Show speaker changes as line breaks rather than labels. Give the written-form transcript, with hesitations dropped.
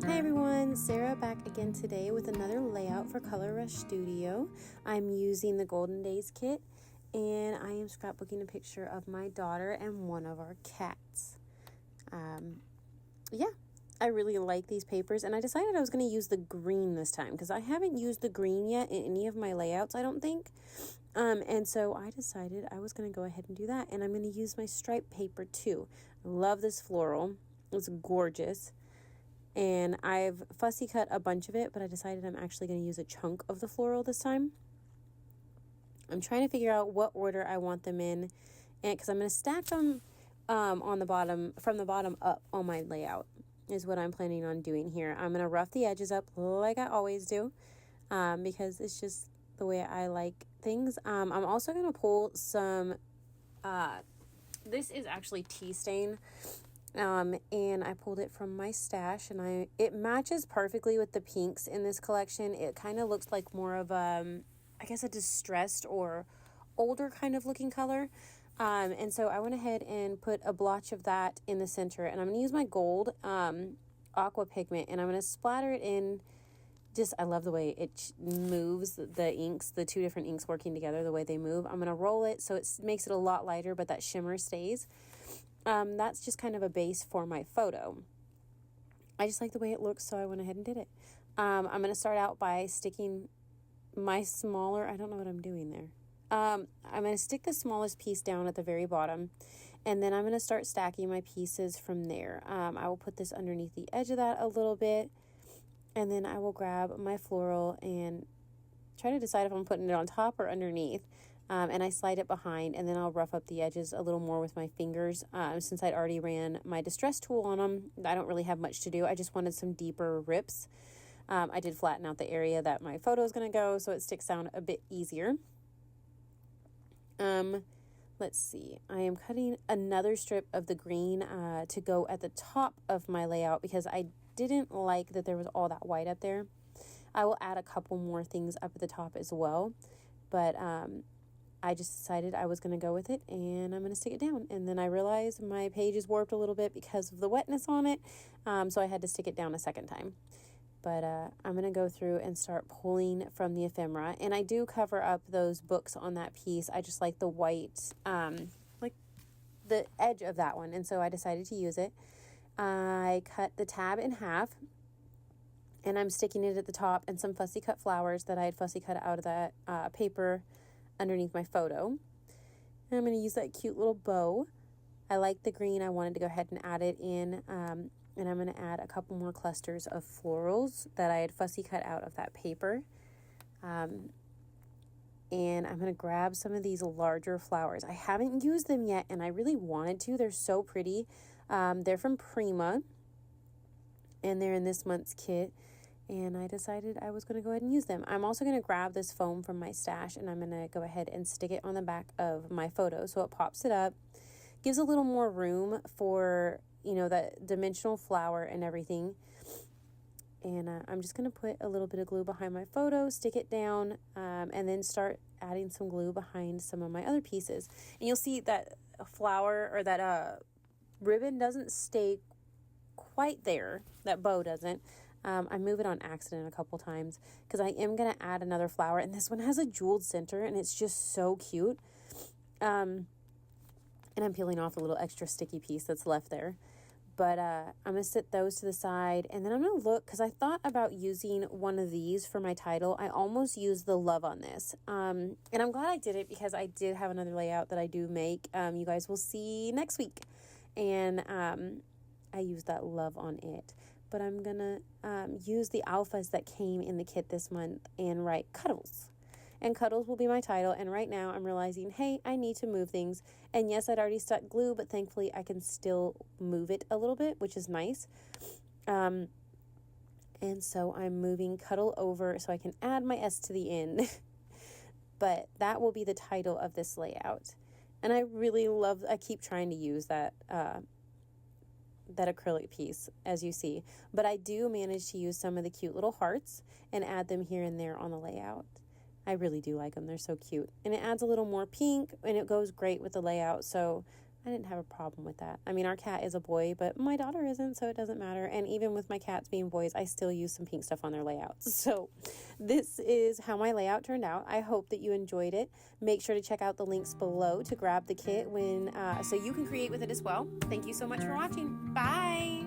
Hi everyone, Sarah back again today with another layout for Color Rush Studio. I'm using the Golden Days kit and I am scrapbooking a picture of my daughter and one of our cats. Yeah, I really like these papers and I decided I was going to use the green this time because I haven't used the green yet in any of my layouts, I don't think. And so I decided I was going to go ahead and do that, and I'm going to use my stripe paper too. I love this floral. It's gorgeous. And I've fussy cut a bunch of it, but I decided I'm actually going to use a chunk of the floral this time. I'm trying to figure out what order I want them in, and because I'm going to stack them on the bottom, from the bottom up on my layout is what I'm planning on doing here. I'm going to rough the edges up like I always do because it's just the way I like things. I'm also going to pull some, this is actually tea stain. And I pulled it from my stash, and it matches perfectly with the pinks in this collection. It kind of looks like more of I guess a distressed or older kind of looking color. And so I went ahead and put a blotch of that in the center, and I'm going to use my gold aqua pigment, and I'm going to splatter it in. I love the way it moves, the inks, the two different inks working together, the way they move. I'm going to roll it so it makes it a lot lighter, but that shimmer stays. That's just kind of a base for my photo. I just like the way it looks, so I went ahead and did it. I'm going to start out by sticking my smaller, I don't know what I'm doing there. I'm going to stick the smallest piece down at the very bottom, and then I'm going to start stacking my pieces from there. I will put this underneath the edge of that a little bit, and then I will grab my floral and try to decide if I'm putting it on top or underneath. And I slide it behind, and then I'll rough up the edges a little more with my fingers. Since I'd already ran my distress tool on them, I don't really have much to do. I just wanted some deeper rips. I did flatten out the area that my photo is going to go, so it sticks down a bit easier. Let's see. I am cutting another strip of the green to go at the top of my layout because I didn't like that there was all that white up there. I will add a couple more things up at the top as well, but I just decided I was going to go with it, and I'm going to stick it down. And then I realized my page is warped a little bit because of the wetness on it, so I had to stick it down a second time. But I'm going to go through and start pulling from the ephemera, and I do cover up those books on that piece. I just like the white, like the edge of that one, and so I decided to use it. I cut the tab in half, and I'm sticking it at the top, and some fussy cut flowers that I had fussy cut out of that paper underneath my photo. And I'm going to use that cute little bow. I like the green. I wanted to go ahead and add it in. And I'm going to add a couple more clusters of florals that I had fussy cut out of that paper. And I'm going to grab some of these larger flowers. I haven't used them yet, and I really wanted to. They're so pretty. They're from Prima, and they're in this month's kit. And I decided I was going to go ahead and use them. I'm also going to grab this foam from my stash, and I'm going to go ahead and stick it on the back of my photo so it pops it up. Gives a little more room for, that dimensional flower and everything. And I'm just going to put a little bit of glue behind my photo, stick it down, and then start adding some glue behind some of my other pieces. And you'll see that flower or that ribbon doesn't stay quite there. That bow doesn't. I move it on accident a couple times because I am going to add another flower, and this one has a jeweled center, and it's just so cute. And I'm peeling off a little extra sticky piece that's left there, but I'm going to set those to the side, and then I'm going to look because I thought about using one of these for my title. I almost used the love on this, and I'm glad I did it because I did have another layout that I do make. You guys will see next week, and I used that love on it. But I'm going to use the alphas that came in the kit this month and write Cuddles. And Cuddles will be my title. And right now I'm realizing, hey, I need to move things. And yes, I'd already stuck glue, but thankfully I can still move it a little bit, which is nice. And so I'm moving Cuddle over so I can add my S to the end. But that will be the title of this layout. And I really I keep trying to use that acrylic piece, as you see, but I do manage to use some of the cute little hearts and add them here and there on the layout. I really do like them. They're so cute, and it adds a little more pink, and it goes great with the layout. So I didn't have a problem with that. I mean, our cat is a boy, but my daughter isn't, so it doesn't matter. And even with my cats being boys, I still use some pink stuff on their layouts. So this is how my layout turned out. I hope that you enjoyed it. Make sure to check out the links below to grab the kit so you can create with it as well. Thank you so much for watching. Bye!